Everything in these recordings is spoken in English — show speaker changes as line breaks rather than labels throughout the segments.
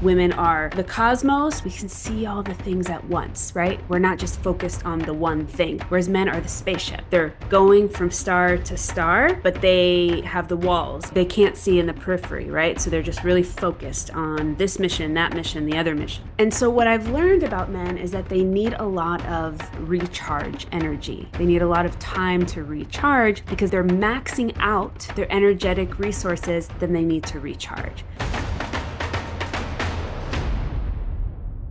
Women are the cosmos. We can see all the things at once, right? We're not just focused on the one thing. Whereas men are the spaceship. They're going from star to star, but they have the walls. They can't see in the periphery, right? So they're just really focused on this mission, that mission, the other mission. And so what I've learned about men is that they need a lot of recharge energy. They need a lot of time to recharge because they're maxing out their energetic resources, then they need to recharge.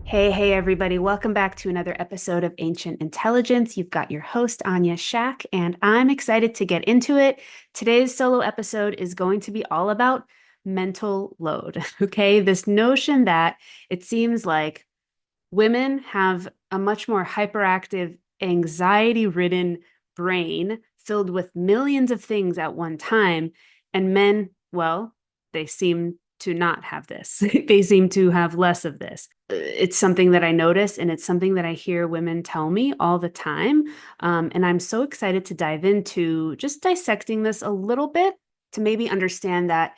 Hey, everybody. Welcome back to another episode of Ancient Intelligence. You've got your host, Anya Shack, and I'm excited to get into it. Today's solo episode is going to be all about mental load, okay? This notion that it seems like women have a much more hyperactive, anxiety-ridden brain filled with millions of things at one time, and men, well, they seem to not have this. They seem to have less of this. It's something that I notice, and it's something that I hear women tell me all the time. And I'm so excited to dive into just dissecting this a little bit to maybe understand that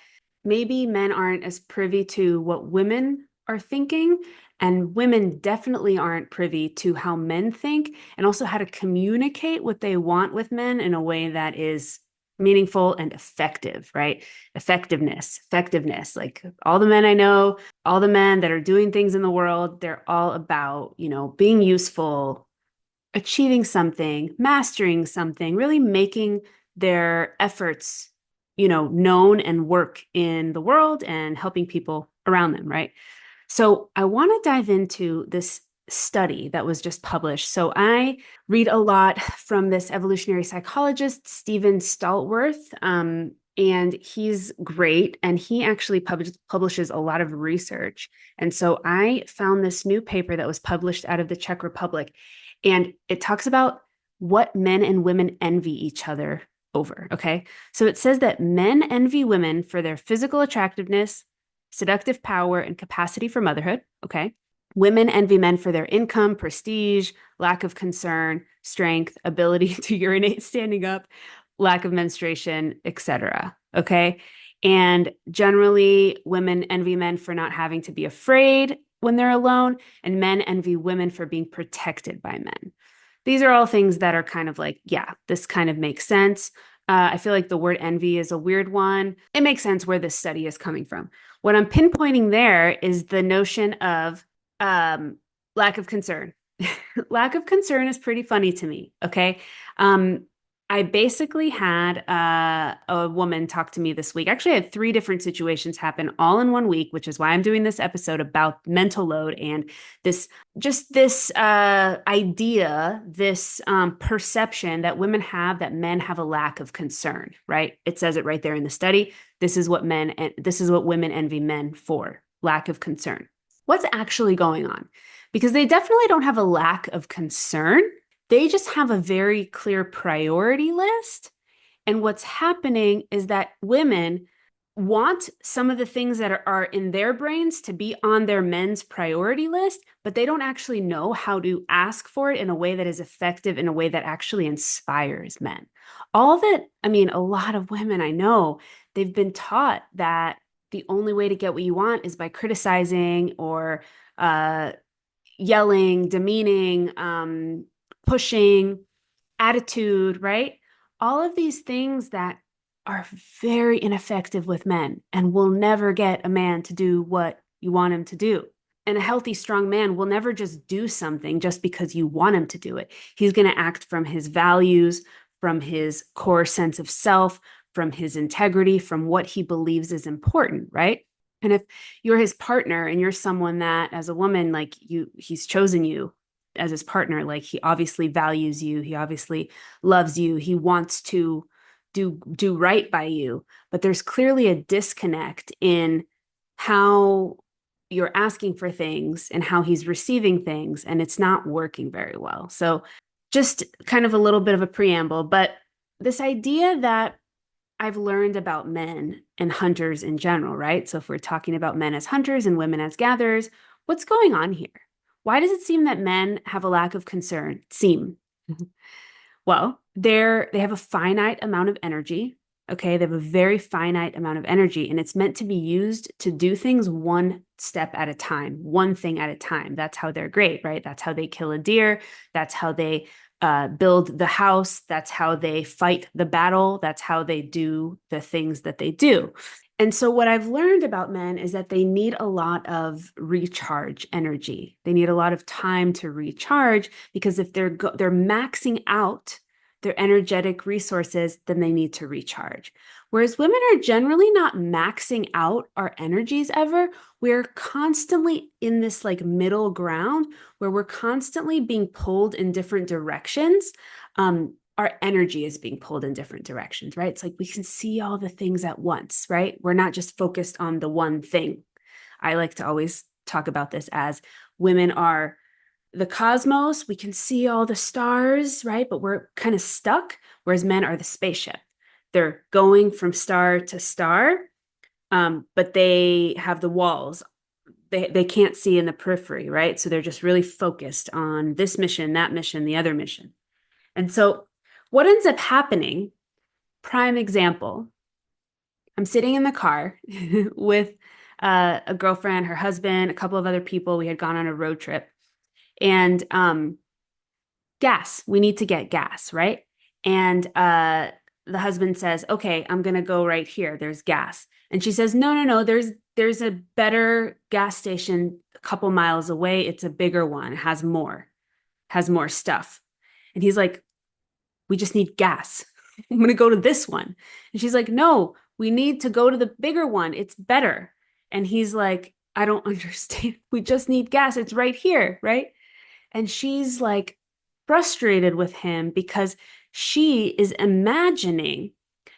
maybe men aren't as privy to what women are thinking, and women definitely aren't privy to how men think, and also how to communicate what they want with men in a way that is meaningful and effective, right? Effectiveness. Like all the men I know, all the men that are doing things in the world, they're all about, being useful, achieving something, mastering something, really making their efforts, known and work in the world and helping people around them, right? So I want to dive into this study that was just published. So I read a lot from this evolutionary psychologist, Stephen Stalworth, and he's great. And he actually publishes a lot of research. And so I found this new paper that was published out of the Czech Republic, and it talks about what men and women envy each other over. Okay. So it says that men envy women for their physical attractiveness, seductive power, and capacity for motherhood. Okay. Women envy men for their income, prestige, lack of concern, strength, ability to urinate standing up, lack of menstruation, etc. Okay. And generally, women envy men for not having to be afraid when they're alone, and men envy women for being protected by men. These are all things that are kind of like, yeah, this kind of makes sense. I feel like the word envy is a weird one. It makes sense where this study is coming from. What I'm pinpointing there is the notion of lack of concern. Lack of concern is pretty funny to me. Okay. I basically had a woman talk to me this week. Actually, I had three different situations happen all in one week, which is why I'm doing this episode about mental load and this idea, this perception that women have that men have a lack of concern, right? It says it right there in the study. This is what women envy men for, lack of concern. What's actually going on? Because they definitely don't have a lack of concern. They just have a very clear priority list. And what's happening is that women want some of the things that are in their brains to be on their men's priority list, but they don't actually know how to ask for it in a way that is effective, in a way that actually inspires men. A lot of women I know, they've been taught that the only way to get what you want is by criticizing or yelling, demeaning, pushing, attitude, right? All of these things that are very ineffective with men and will never get a man to do what you want him to do. And a healthy, strong man will never just do something just because you want him to do it. He's going to act from his values, from his core sense of self, from his integrity, from what he believes is important, right? And if you're his partner and you're someone that, as a woman, like he's chosen you as his partner, like he obviously values you, he obviously loves you, he wants to do right by you, but there's clearly a disconnect in how you're asking for things and how he's receiving things, and it's not working very well. So just kind of a little bit of a preamble, but this idea that I've learned about men and hunters in general, right? So if we're talking about men as hunters and women as gatherers, what's going on here? Why does it seem that men have a lack of concern? Well, they have a finite amount of energy. Okay. They have a very finite amount of energy, and it's meant to be used to do things one step at a time, one thing at a time. That's how they're great, right? That's how they kill a deer. That's how they build the house. That's how they fight the battle. That's how they do the things that they do. And so, what I've learned about men is that they need a lot of recharge energy. They need a lot of time to recharge because if they're maxing out their energetic resources, then they need to recharge. Whereas women are generally not maxing out our energies ever. We're constantly in this like middle ground where we're constantly being pulled in different directions. Our energy is being pulled in different directions, right? It's like we can see all the things at once, right? We're not just focused on the one thing. I like to always talk about this as women are the cosmos. We can see all the stars, right? But we're kind of stuck, whereas men are the spaceship. They're going from star to star, but they have the walls. They can't see in the periphery, right? So they're just really focused on this mission, that mission, the other mission. And so what ends up happening, prime example, I'm sitting in the car with a girlfriend, her husband, a couple of other people. We had gone on a road trip, and gas, we need to get gas, right? And the husband says, okay, I'm going to go right here. There's gas. And she says, no, no, no, there's a better gas station a couple miles away. It's a bigger one, it has more stuff. And he's like, we just need gas. I'm going to go to this one. And she's like, no, we need to go to the bigger one. It's better. And he's like, I don't understand. We just need gas. It's right here, right? And she's like frustrated with him because she is imagining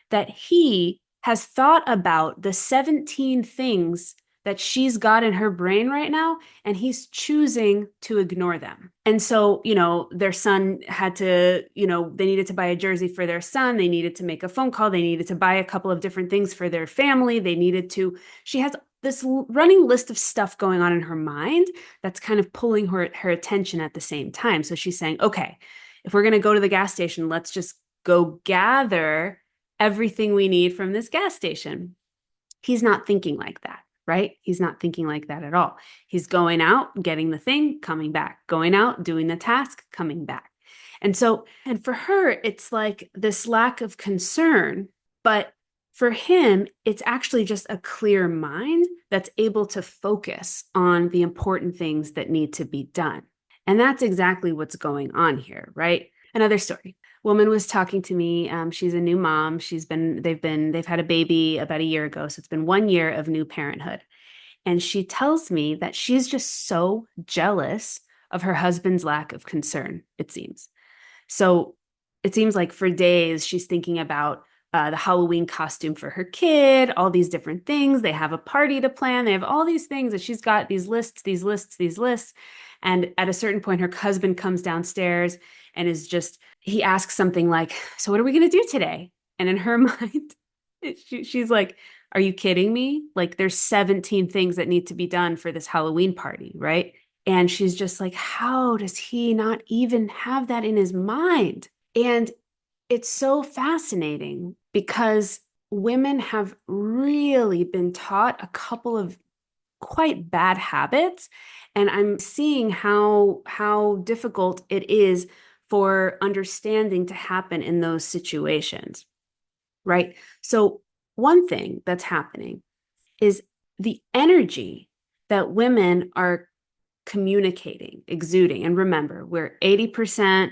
that he has thought about the 17 things that she's got in her brain right now, and he's choosing to ignore them. And so, their son had to, they needed to buy a jersey for their son. They needed to make a phone call. They needed to buy a couple of different things for their family. She has this running list of stuff going on in her mind that's kind of pulling her attention at the same time. So she's saying, okay, if we're going to go to the gas station, let's just go gather everything we need from this gas station. He's not thinking like that, right? He's not thinking like that at all. He's going out, getting the thing, coming back, going out, doing the task, coming back. And for her, it's like this lack of concern, but for him, it's actually just a clear mind that's able to focus on the important things that need to be done. And that's exactly what's going on here, right? Another story. Woman was talking to me. She's a new mom. They've had a baby about a year ago. So it's been 1 year of new parenthood. And she tells me that she's just so jealous of her husband's lack of concern, it seems. So it seems like for days she's thinking about the Halloween costume for her kid, all these different things. They have a party to plan. They have all these things that she's got these lists, these lists, these lists. And at a certain point, her husband comes downstairs and he asks something like, so what are we going to do today? And in her mind, she's like, are you kidding me? Like there's 17 things that need to be done for this Halloween party, right? And she's just like, how does he not even have that in his mind? And it's so fascinating because women have really been taught a couple of quite bad habits. And I'm seeing how difficult it is for understanding to happen in those situations, right? So one thing that's happening is the energy that women are communicating, exuding. And remember, we're 80%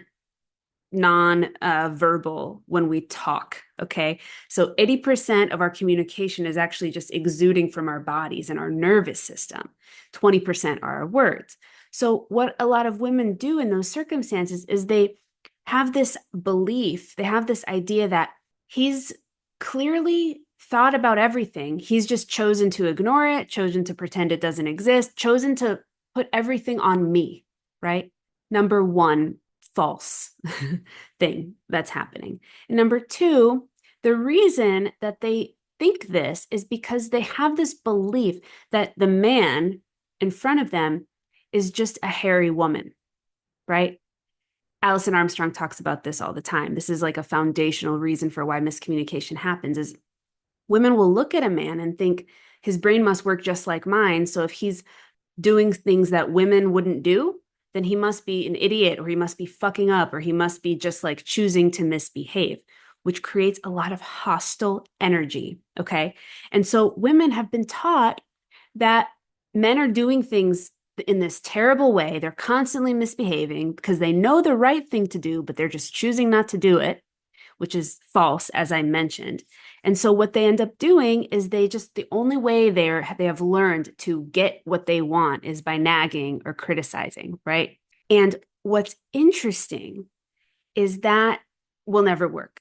non-verbal when we talk. Okay. So 80% of our communication is actually just exuding from our bodies and our nervous system. 20% are our words. So what a lot of women do in those circumstances is they have this belief, they have this idea that he's clearly thought about everything. He's just chosen to ignore it, chosen to pretend it doesn't exist, chosen to put everything on me, right? Number one, false thing that's happening. And number two, the reason that they think this is because they have this belief that the man in front of them is just a hairy woman, right? Alison Armstrong talks about this all the time. This is like a foundational reason for why miscommunication happens is women will look at a man and think his brain must work just like mine. So if he's doing things that women wouldn't do, then he must be an idiot or he must be fucking up or he must be just like choosing to misbehave, which creates a lot of hostile energy. Okay. And so women have been taught that men are doing things in this terrible way. They're constantly misbehaving because they know the right thing to do, but they're just choosing not to do it, which is false, as I mentioned. And so what they end up doing is the only way they have learned to get what they want is by nagging or criticizing, right? And what's interesting is that will never work.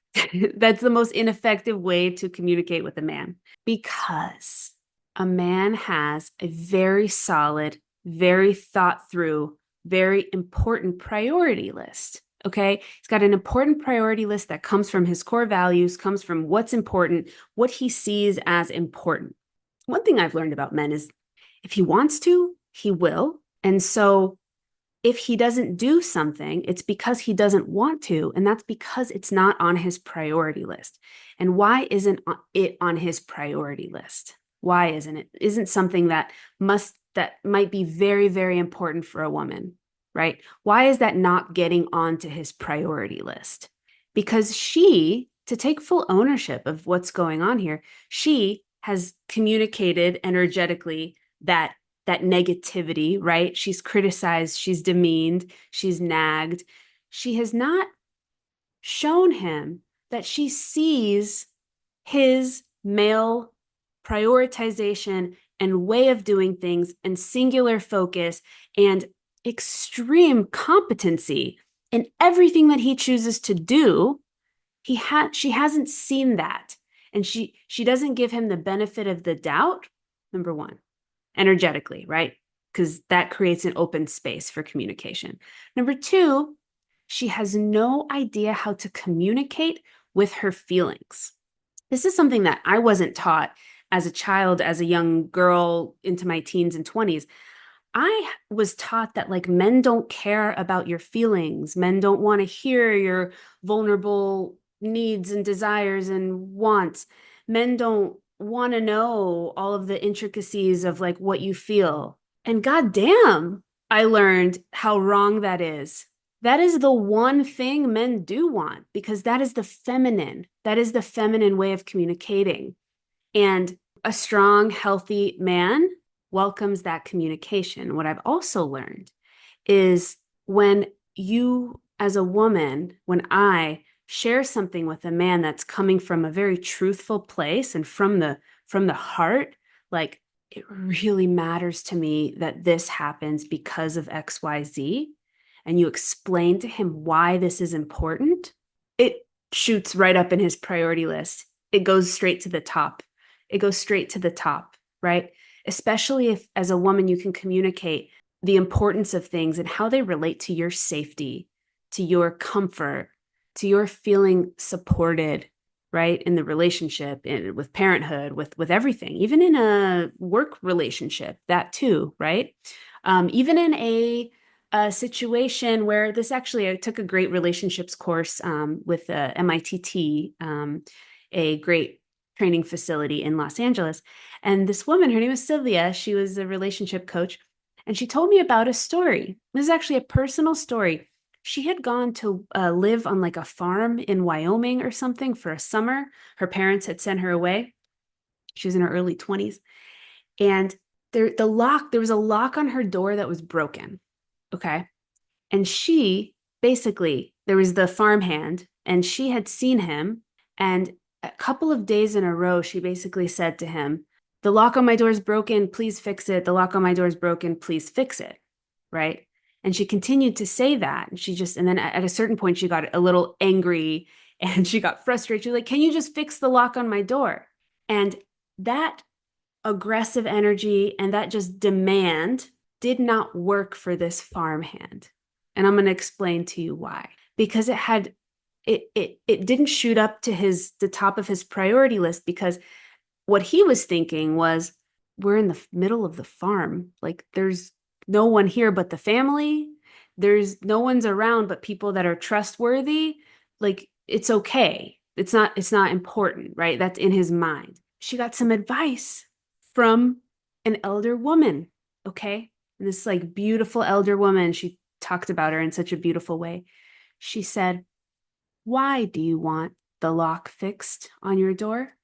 That's the most ineffective way to communicate with a man because a man has a very solid, very thought through, very important priority list. Okay. He's got an important priority list that comes from his core values, comes from what's important, what he sees as important. One thing I've learned about men is if he wants to, he will. And so if he doesn't do something, it's because he doesn't want to, and that's because it's not on his priority list. And why isn't it on his priority list? Why isn't it? Isn't something that might be very, very important for a woman, right? Why is that not getting onto his priority list? Because to take full ownership of what's going on here, she has communicated energetically that negativity, right? She's criticized, she's demeaned, she's nagged. She has not shown him that she sees his male prioritization and way of doing things and singular focus and extreme competency in everything that he chooses to do. She hasn't seen that. And she doesn't give him the benefit of the doubt, number one, energetically, right? Because that creates an open space for communication. Number two, she has no idea how to communicate with her feelings. This is something that I wasn't taught as a child, as a young girl into my teens and 20s. I was taught that like men don't care about your feelings. Men don't want to hear your vulnerable needs and desires and wants. Men don't want to know all of the intricacies of like what you feel. And goddamn, I learned how wrong that is. That is the one thing men do want because that is the feminine. That is the feminine way of communicating. And a strong, healthy man welcomes that communication. What I've also learned is when you, as a woman, when I share something with a man that's coming from a very truthful place and from the heart, like it really matters to me that this happens because of XYZ, and you explain to him why this is important, it shoots right up in his priority list. It goes straight to the top. It goes straight to the top, right? Especially if, as a woman, you can communicate the importance of things and how they relate to your safety, to your comfort, to your feeling supported, right? In the relationship, with parenthood, with everything, even in a work relationship, that too, right? Even in a situation where this actually, I took a great relationships course with MITT, a great training facility in Los Angeles. And this woman, her name is Sylvia, she was a relationship coach. And she told me about a story. This is actually a personal story. She had gone to live on like a farm in Wyoming or something for a summer. Her parents had sent her away. She was in her early 20s. And there was a lock on her door that was broken. Okay. And she basically, there was the farmhand, and she had seen him. And a couple of days in a row, she basically said to him, "The lock on my door is broken. Please fix it. The lock on my door is broken. Please fix it." Right. And she continued to say that. And then at a certain point, she got a little angry and she got frustrated. She was like, "Can you just fix the lock on my door?" And that aggressive energy and that just demand did not work for this farmhand. And I'm going to explain to you why. Because it didn't shoot up to the top of his priority list, because what he was thinking was, we're in the middle of the farm. Like there's no one here but the family. there's no one's around but people that are trustworthy, like it's okay. It's not important, right? That's in his mind. She got some advice from an elder woman, okay? And this like beautiful elder woman, she talked about her in such a beautiful way. She said, "Why do you want the lock fixed on your door?"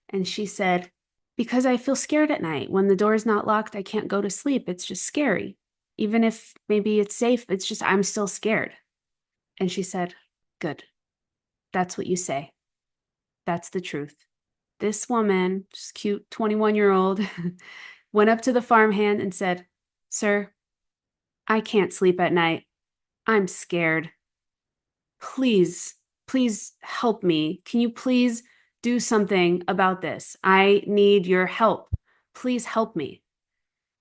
And she said, "Because I feel scared at night. When the door is not locked, I can't go to sleep. It's just scary. Even if maybe it's safe, it's just, I'm still scared." And she said, "Good. That's what you say. That's the truth." This woman, just cute 21-year-old, went up to the farmhand and said, "Sir, I can't sleep at night. I'm scared. Please, please help me. Can you please do something about this? I need your help. Please help me."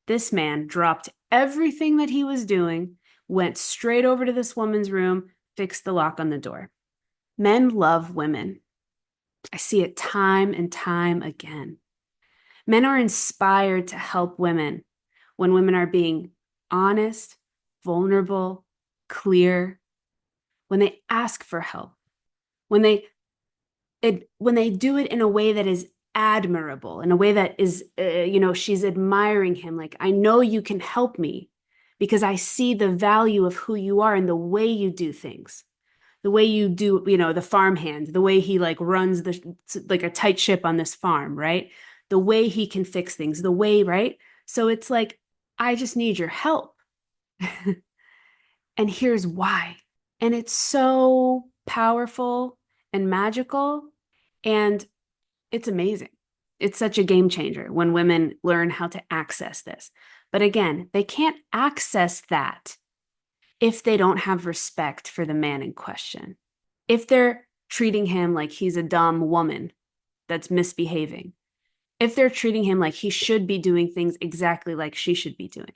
This man dropped everything that he was doing, went straight over to this woman's room, fixed the lock on the door. Men love women. I see it time and time again. Men are inspired to help women when women are being honest, vulnerable, clear, when they ask for help, when they do it in a way that is admirable, in a way that is, she's admiring him. Like, I know you can help me because I see the value of who you are and the way you do things, the way you do, the farmhand, the way he like runs like a tight ship on this farm, right? The way he can fix things, the way, right? So it's like, I just need your help. And here's why. And it's so powerful and magical. And it's amazing. It's such a game changer when women learn how to access this. But again, they can't access that if they don't have respect for the man in question. If they're treating him like he's a dumb woman that's misbehaving, if they're treating him like he should be doing things exactly like she should be doing,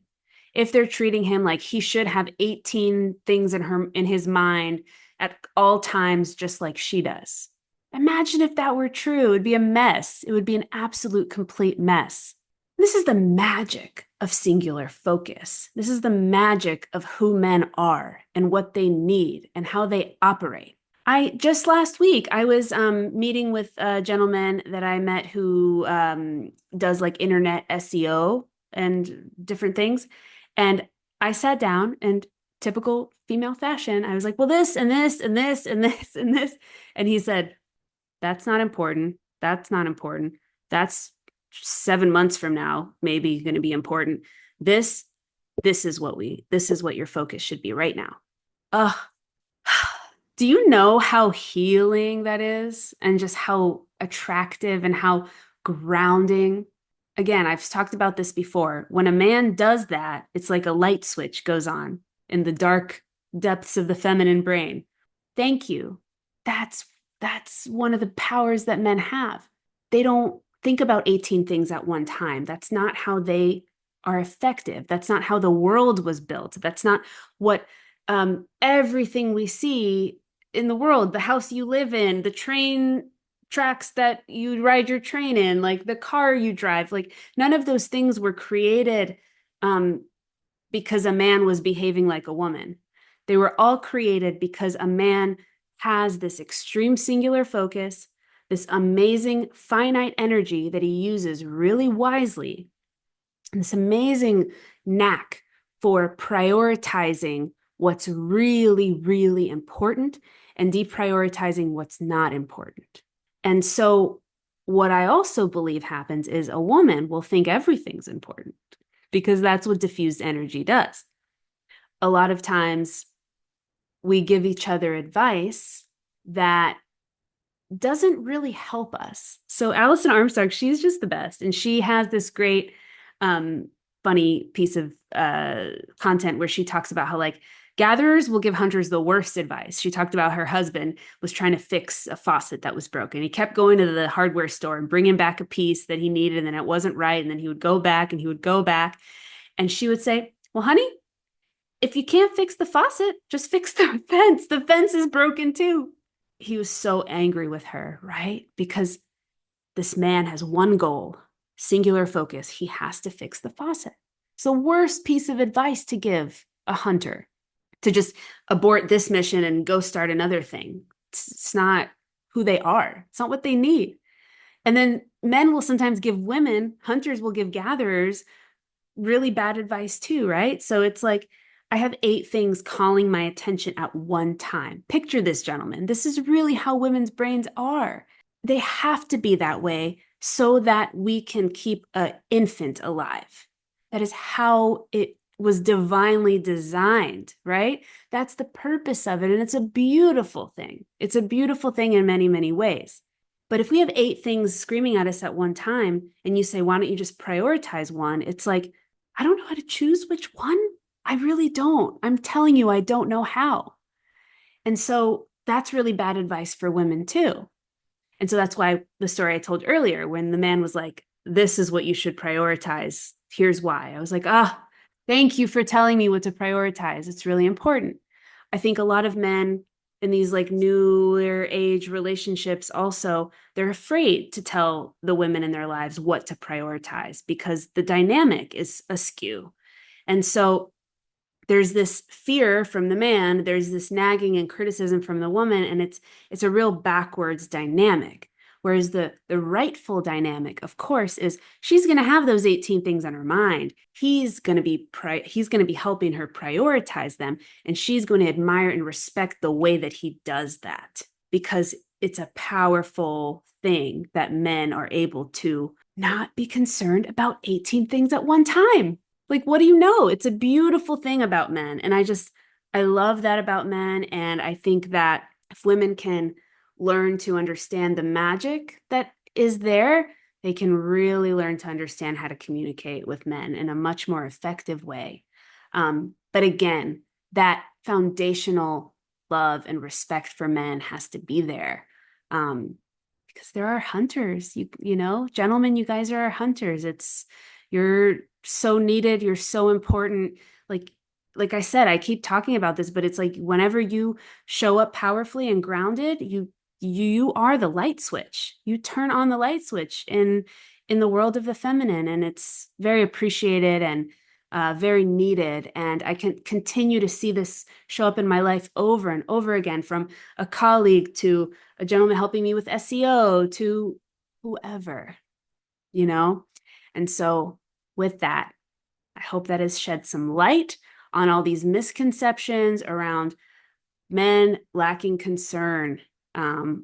if they're treating him like he should have 18 things in his mind at all times just like she does. Imagine if that were true. It would be a mess. It would be an absolute complete mess. This is the magic of singular focus. This is the magic of who men are and what they need and how they operate. I just last week I was meeting with a gentleman that I met who does like internet SEO and different things, and I sat down and typical female fashion, I was like, "Well, this and this and this and this and this," and he said, "That's not important. That's not important. That's 7 months from now, maybe going to be important. This, this is what your focus should be right now." Ugh. Do you know how healing that is and just how attractive and how grounding? Again, I've talked about this before. When a man does that, it's like a light switch goes on in the dark depths of the feminine brain. Thank you. That's one of the powers that men have. They don't think about 18 things at one time. That's not how they are effective. That's not how the world was built. That's not what everything we see in the world, the house you live in, the train tracks that you ride your train in, like the car you drive, like none of those things were created because a man was behaving like a woman. They were all created because a man has this extreme singular focus, this amazing finite energy that he uses really wisely, and this amazing knack for prioritizing what's really, really important and deprioritizing what's not important. And so, what I also believe happens is a woman will think everything's important because that's what diffused energy does. A lot of times, we give each other advice that doesn't really help us. So Allison Armstrong, she's just the best. And she has this great, funny piece of content where she talks about how like gatherers will give hunters the worst advice. She talked about her husband was trying to fix a faucet that was broken. He kept going to the hardware store and bringing back a piece that he needed, and then it wasn't right. And then he would go back and he would go back. And she would say, "Well, honey, if you can't fix the faucet, just fix the fence. The fence is broken too." He was so angry with her, right? Because this man has one goal, singular focus. He has to fix the faucet. It's the worst piece of advice to give a hunter. to just abort this mission and go start another thing. It's not who they are. It's not what they need. And then men will sometimes give women, hunters will give gatherers really bad advice too, right? So it's like, I have 8 things calling my attention at one time. Picture this, gentlemen. This is really how women's brains are. They have to be that way so that we can keep an infant alive. That is how it was divinely designed, right? That's the purpose of it. And it's a beautiful thing. It's a beautiful thing in many, many ways. But if we have 8 things screaming at us at one time and you say, why don't you just prioritize one? It's like, I don't know how to choose which one. I really don't. I'm telling you, I don't know how. And so that's really bad advice for women too. And so that's why the story I told earlier, when the man was like, this is what you should prioritize. Here's why. I was like, thank you for telling me what to prioritize. It's really important. I think a lot of men in these like newer age relationships also, they're afraid to tell the women in their lives what to prioritize because the dynamic is askew. And so there's this fear from the man, there's this nagging and criticism from the woman, and it's a real backwards dynamic. Whereas the rightful dynamic, of course, is she's going to have those 18 things on her mind. He's going to be helping her prioritize them, and she's going to admire and respect the way that he does that because it's a powerful thing that men are able to not be concerned about 18 things at one time. Like, what do you know? It's a beautiful thing about men. And I love that about men. And I think that if women can learn to understand the magic that is there, they can really learn to understand how to communicate with men in a much more effective way. But again, that foundational love and respect for men has to be there. Because there are hunters, you know, gentlemen, you guys are our hunters. You're so needed. You're so important. Like I said, I keep talking about this, but it's like whenever you show up powerfully and grounded, you are the light switch. You turn on the light switch in the world of the feminine, and it's very appreciated and very needed. And I can continue to see this show up in my life over and over again, from a colleague to a gentleman helping me with SEO to whoever, you know? And so with that, I hope that has shed some light on all these misconceptions around men lacking concern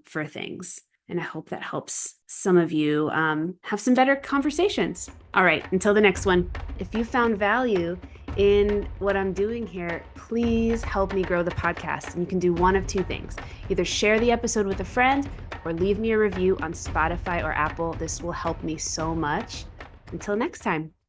for things. And I hope that helps some of you have some better conversations. All right, until the next one. If you found value in what I'm doing here, please help me grow the podcast. And you can do one of 2 things. Either share the episode with a friend or leave me a review on Spotify or Apple. This will help me so much. Until next time.